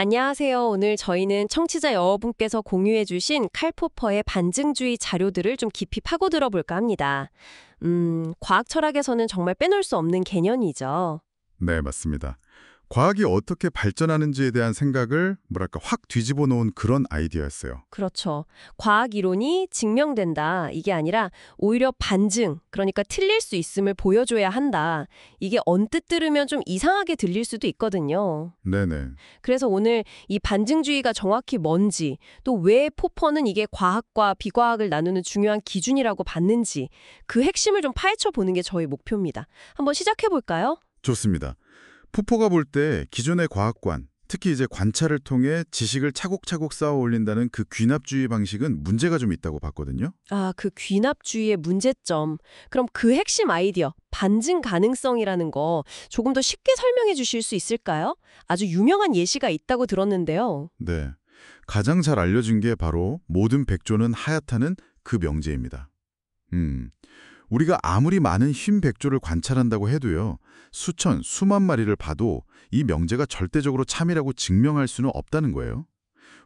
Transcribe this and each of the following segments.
안녕하세요. 오늘 저희는 청취자 여러분께서 공유해주신 칼 포퍼의 반증주의 자료들을 좀 깊이 파고들어 볼까 합니다. 과학 철학에서는 정말 빼놓을 수 없는 개념이죠. 네, 맞습니다. 과학이 어떻게 발전하는지에 대한 생각을 확 뒤집어 놓은 그런 아이디어였어요. 그렇죠. 과학 이론이 증명된다. 이게 아니라 오히려 반증, 그러니까 틀릴 수 있음을 보여줘야 한다. 이게 언뜻 들으면 좀 이상하게 들릴 수도 있거든요. 네네. 그래서 오늘 이 반증주의가 정확히 뭔지, 또 왜 포퍼는 이게 과학과 비과학을 나누는 중요한 기준이라고 봤는지, 그 핵심을 좀 파헤쳐 보는 게 저희 목표입니다. 한번 시작해 볼까요? 좋습니다. 푸포가 볼 때 기존의 과학관, 특히 이제 관찰을 통해 지식을 차곡차곡 쌓아 올린다는 그 귀납주의 방식은 문제가 좀 있다고 봤거든요. 아, 그 귀납주의의 문제점. 그럼 그 핵심 아이디어, 반증 가능성이라는 거 조금 더 쉽게 설명해 주실 수 있을까요? 아주 유명한 예시가 있다고 들었는데요. 네. 가장 잘 알려진 게 바로 모든 백조는 하얗다는 그 명제입니다. 우리가 아무리 많은 흰 백조를 관찰한다고 해도요, 수천, 수만 마리를 봐도 이 명제가 절대적으로 참이라고 증명할 수는 없다는 거예요.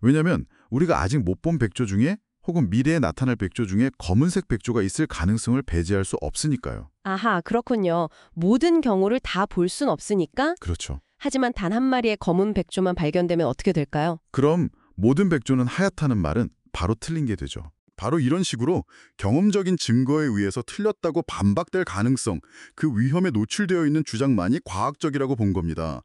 왜냐하면 우리가 아직 못 본 백조 중에 혹은 미래에 나타날 백조 중에 검은색 백조가 있을 가능성을 배제할 수 없으니까요. 아하, 그렇군요. 모든 경우를 다 볼 순 없으니까. 그렇죠. 하지만 단 한 마리의 검은 백조만 발견되면 어떻게 될까요? 그럼 모든 백조는 하얗다는 말은 바로 틀린 게 되죠. 바로 이런 식으로 경험적인 증거에 의해서 틀렸다고 반박될 가능성, 그 위험에 노출되어 있는 주장만이 과학적이라고 본 겁니다.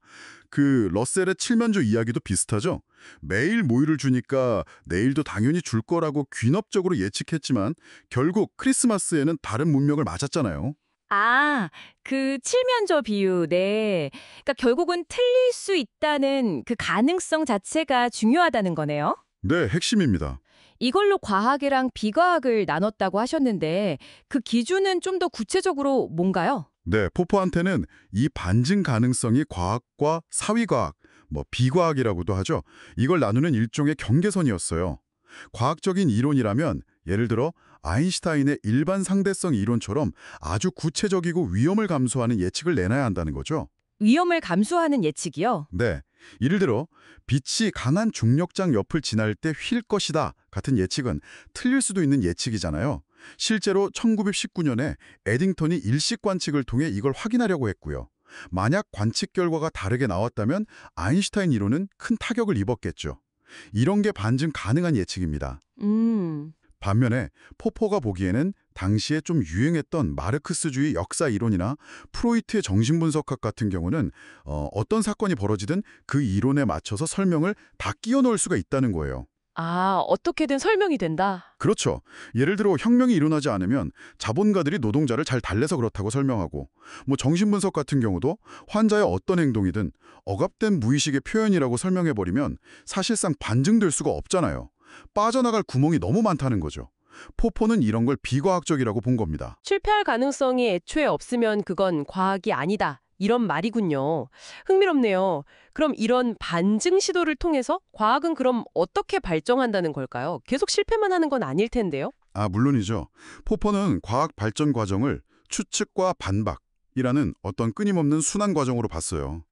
그 러셀의 칠면조 이야기도 비슷하죠? 매일 모유를 주니까 내일도 당연히 줄 거라고 귀납적으로 예측했지만 결국 크리스마스에는 다른 문명을 맞았잖아요. 아, 그 칠면조 비유, 네. 그러니까 결국은 틀릴 수 있다는 그 가능성 자체가 중요하다는 거네요. 네, 핵심입니다. 이걸로 과학이랑 비과학을 나눴다고 하셨는데 그 기준은 좀 더 구체적으로 뭔가요? 네, 포포한테는 이 반증 가능성이 과학과 사위과학, 비과학이라고도 하죠. 이걸 나누는 일종의 경계선이었어요. 과학적인 이론이라면 예를 들어 아인슈타인의 일반 상대성 이론처럼 아주 구체적이고 위험을 감수하는 예측을 내놔야 한다는 거죠. 위험을 감수하는 예측이요? 네, 예를 들어 빛이 강한 중력장 옆을 지날 때 휠 것이다 같은 예측은 틀릴 수도 있는 예측이잖아요. 실제로 1919년에 에딩턴이 일식 관측을 통해 이걸 확인하려고 했고요. 만약 관측 결과가 다르게 나왔다면 아인슈타인 이론은 큰 타격을 입었겠죠. 이런 게 반증 가능한 예측입니다. 음. 반면에 포포가 보기에는 당시에 좀 유행했던 마르크스주의 역사 이론이나 프로이트의 정신분석학 같은 경우는 어떤 사건이 벌어지든 그 이론에 맞춰서 설명을 다 끼워 넣을 수가 있다는 거예요. 아, 어떻게든 설명이 된다. 그렇죠. 예를 들어 혁명이 일어나지 않으면 자본가들이 노동자를 잘 달래서 그렇다고 설명하고, 정신분석 같은 경우도 환자의 어떤 행동이든 억압된 무의식의 표현이라고 설명해버리면 사실상 반증될 수가 없잖아요. 빠져나갈 구멍이 너무 많다는 거죠. 포포는 이런 걸 비과학적이라고 본 겁니다. 실패할 가능성이 애초에 없으면 그건 과학이 아니다. 이런 말이군요. 흥미롭네요. 그럼 이런 반증 시도를 통해서 과학은 그럼 어떻게 발전한다는 걸까요? 계속 실패만 하는 건 아닐 텐데요. 물론이죠. 포포는 과학 발전 과정을 추측과 반박이라는 어떤 끊임없는 순환 과정으로 봤어요.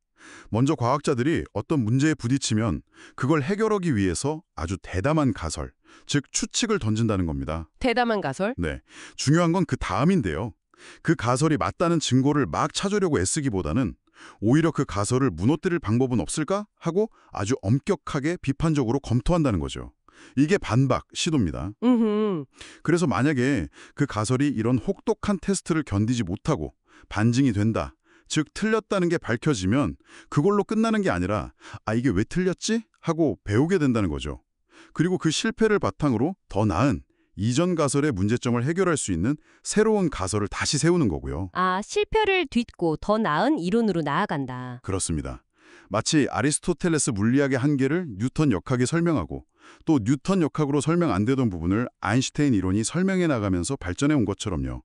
먼저 과학자들이 어떤 문제에 부딪히면 그걸 해결하기 위해서 아주 대담한 가설, 즉 추측을 던진다는 겁니다. 대담한 가설? 네, 중요한 건 그 다음인데요. 그 가설이 맞다는 증거를 막 찾으려고 애쓰기보다는 오히려 그 가설을 무너뜨릴 방법은 없을까 하고 아주 엄격하게 비판적으로 검토한다는 거죠. 이게 반박 시도입니다. 그래서 만약에 그 가설이 이런 혹독한 테스트를 견디지 못하고 반증이 된다, 즉 틀렸다는 게 밝혀지면 그걸로 끝나는 게 아니라 이게 왜 틀렸지? 하고 배우게 된다는 거죠. 그리고 그 실패를 바탕으로 더 나은 이전 가설의 문제점을 해결할 수 있는 새로운 가설을 다시 세우는 거고요. 아, 실패를 딛고 더 나은 이론으로 나아간다. 그렇습니다. 마치 아리스토텔레스 물리학의 한계를 뉴턴 역학이 설명하고 또 뉴턴 역학으로 설명 안 되던 부분을 아인슈타인 이론이 설명해 나가면서 발전해 온 것처럼요.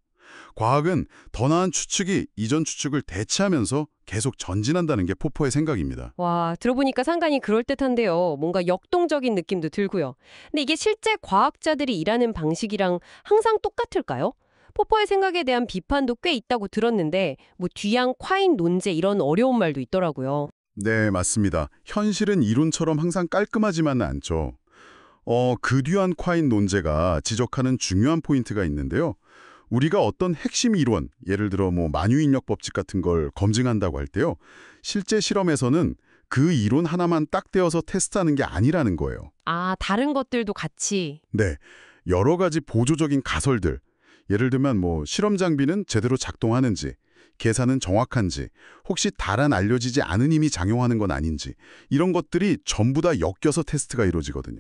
과학은 더 나은 추측이 이전 추측을 대체하면서 계속 전진한다는 게 포포의 생각입니다. 와, 들어보니까 상당히 그럴듯한데요. 뭔가 역동적인 느낌도 들고요. 근데 이게 실제 과학자들이 일하는 방식이랑 항상 똑같을까요? 포퍼의 생각에 대한 비판도 꽤 있다고 들었는데 뒤양 콰인 논제 이런 어려운 말도 있더라고요. 네, 맞습니다. 현실은 이론처럼 항상 깔끔하지만은 않죠. 그듀안 콰인 논제가 지적하는 중요한 포인트가 있는데요. 우리가 어떤 핵심 이론, 예를 들어 뭐 만유인력 법칙 같은 걸 검증한다고 할 때요. 실제 실험에서는 그 이론 하나만 딱 떼어서 테스트하는 게 아니라는 거예요. 아, 다른 것들도 같이. 네, 여러 가지 보조적인 가설들, 예를 들면 뭐 실험 장비는 제대로 작동하는지, 계산은 정확한지, 혹시 다른 알려지지 않은 힘이 작용하는 건 아닌지, 이런 것들이 전부 다 엮여서 테스트가 이루어지거든요.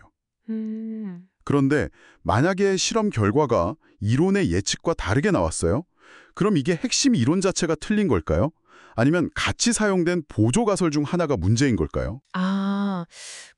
그런데 만약에 실험 결과가 이론의 예측과 다르게 나왔어요? 그럼 이게 핵심 이론 자체가 틀린 걸까요? 아니면 같이 사용된 보조 가설 중 하나가 문제인 걸까요? 아,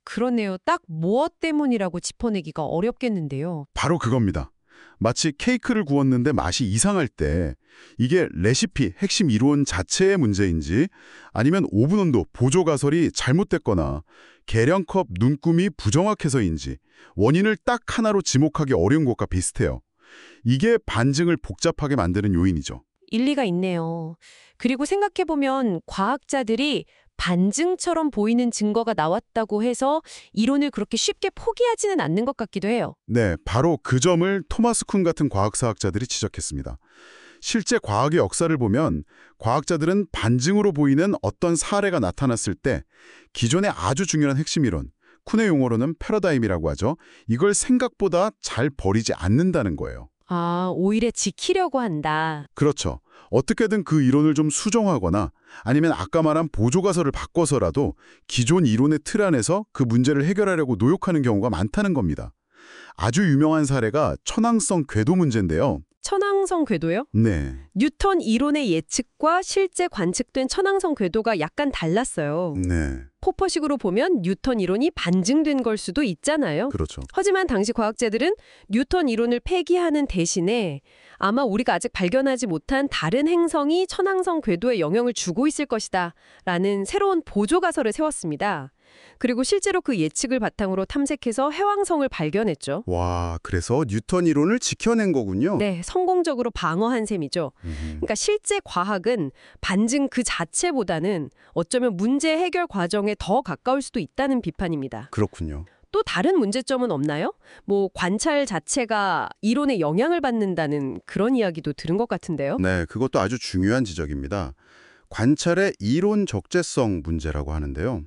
그러네요. 딱 무엇 때문이라고 짚어내기가 어렵겠는데요. 바로 그겁니다. 마치 케이크를 구웠는데 맛이 이상할 때 이게 레시피, 핵심 이론 자체의 문제인지 아니면 오븐 온도, 보조 가설이 잘못됐거나 계량컵 눈금이 부정확해서인지 원인을 딱 하나로 지목하기 어려운 것과 비슷해요. 이게 반증을 복잡하게 만드는 요인이죠. 일리가 있네요. 그리고 생각해보면 과학자들이 반증처럼 보이는 증거가 나왔다고 해서 이론을 그렇게 쉽게 포기하지는 않는 것 같기도 해요. 네, 바로 그 점을 토마스 쿤 같은 과학사학자들이 지적했습니다. 실제 과학의 역사를 보면 과학자들은 반증으로 보이는 어떤 사례가 나타났을 때 기존의 아주 중요한 핵심 이론, 쿤의 용어로는 패러다임이라고 하죠. 이걸 생각보다 잘 버리지 않는다는 거예요. 아, 오히려 지키려고 한다. 그렇죠. 어떻게든 그 이론을 좀 수정하거나 아니면 아까 말한 보조가설을 바꿔서라도 기존 이론의 틀 안에서 그 문제를 해결하려고 노력하는 경우가 많다는 겁니다. 아주 유명한 사례가 천왕성 궤도 문제인데요. 천왕성 궤도요? 네. 뉴턴 이론의 예측과 실제 관측된 천왕성 궤도가 약간 달랐어요. 네. 포퍼식으로 보면 뉴턴 이론이 반증된 걸 수도 있잖아요. 그렇죠. 하지만 당시 과학자들은 뉴턴 이론을 폐기하는 대신에 아마 우리가 아직 발견하지 못한 다른 행성이 천왕성 궤도에 영향을 주고 있을 것이다 라는 새로운 보조 가설을 세웠습니다. 그리고 실제로 그 예측을 바탕으로 탐색해서 해왕성을 발견했죠. 와, 그래서 뉴턴 이론을 지켜낸 거군요. 네, 성공적으로 방어한 셈이죠. 그러니까 실제 과학은 반증 그 자체보다는 어쩌면 문제 해결 과정에 더 가까울 수도 있다는 비판입니다. 그렇군요. 또 다른 문제점은 없나요? 뭐 관찰 자체가 이론에 영향을 받는다는 그런 이야기도 들은 것 같은데요. 네, 그것도 아주 중요한 지적입니다. 관찰의 이론 적재성 문제라고 하는데요.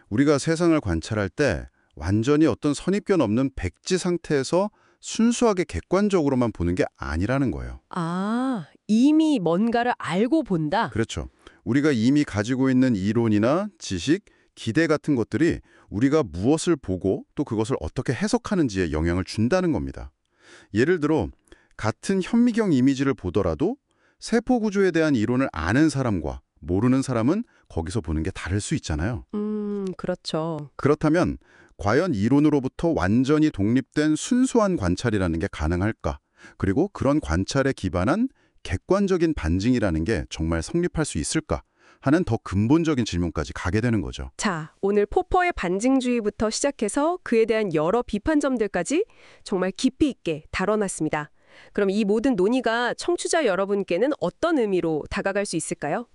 우리가 세상을 관찰할 때 완전히 어떤 선입견 없는 백지 상태에서 순수하게 객관적으로만 보는 게 아니라는 거예요. 아, 이미 뭔가를 알고 본다? 그렇죠. 우리가 이미 가지고 있는 이론이나 지식, 기대 같은 것들이 우리가 무엇을 보고 또 그것을 어떻게 해석하는지에 영향을 준다는 겁니다. 예를 들어 같은 현미경 이미지를 보더라도 세포 구조에 대한 이론을 아는 사람과 모르는 사람은 거기서 보는 게 다를 수 있잖아요. 그렇죠. 그렇다면 과연 이론으로부터 완전히 독립된 순수한 관찰이라는 게 가능할까? 그리고 그런 관찰에 기반한 객관적인 반증이라는 게 정말 성립할 수 있을까? 하는 더 근본적인 질문까지 가게 되는 거죠. 자, 오늘 포퍼의 반증주의부터 시작해서 그에 대한 여러 비판점들까지 정말 깊이 있게 다뤄놨습니다. 그럼 이 모든 논의가 청취자 여러분께는 어떤 의미로 다가갈 수 있을까요?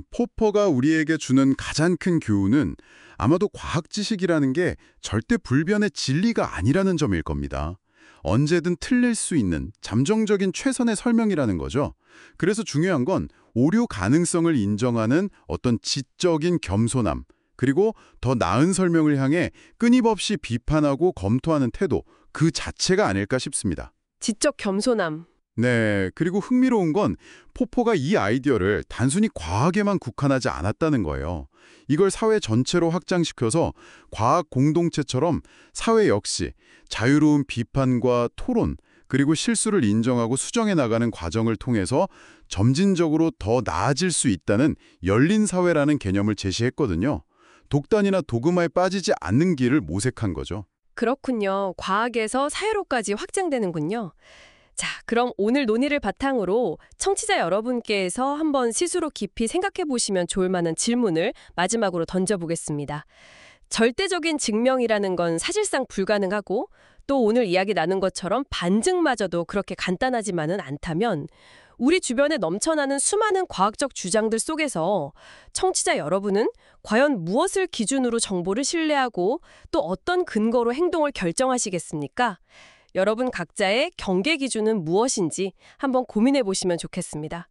포퍼가 우리에게 주는 가장 큰 교훈은 아마도 과학 지식이라는 게 절대 불변의 진리가 아니라는 점일 겁니다. 언제든 틀릴 수 있는 잠정적인 최선의 설명이라는 거죠. 그래서 중요한 건 오류 가능성을 인정하는 어떤 지적인 겸손함, 그리고 더 나은 설명을 향해 끊임없이 비판하고 검토하는 태도, 그 자체가 아닐까 싶습니다. 지적 겸손함. 네, 그리고 흥미로운 건 포퍼가 이 아이디어를 단순히 과학에만 국한하지 않았다는 거예요. 이걸 사회 전체로 확장시켜서 과학 공동체처럼 사회 역시 자유로운 비판과 토론, 그리고 실수를 인정하고 수정해 나가는 과정을 통해서 점진적으로 더 나아질 수 있다는 열린 사회라는 개념을 제시했거든요. 독단이나 도그마에 빠지지 않는 길을 모색한 거죠. 그렇군요. 과학에서 사회로까지 확장되는군요. 자, 그럼 오늘 논의를 바탕으로 청취자 여러분께서 한번 스스로 깊이 생각해 보시면 좋을 만한 질문을 마지막으로 던져보겠습니다. 절대적인 증명이라는 건 사실상 불가능하고 또 오늘 이야기 나눈 것처럼 반증마저도 그렇게 간단하지만은 않다면 우리 주변에 넘쳐나는 수많은 과학적 주장들 속에서 청취자 여러분은 과연 무엇을 기준으로 정보를 신뢰하고 또 어떤 근거로 행동을 결정하시겠습니까? 여러분 각자의 경계 기준은 무엇인지 한번 고민해 보시면 좋겠습니다.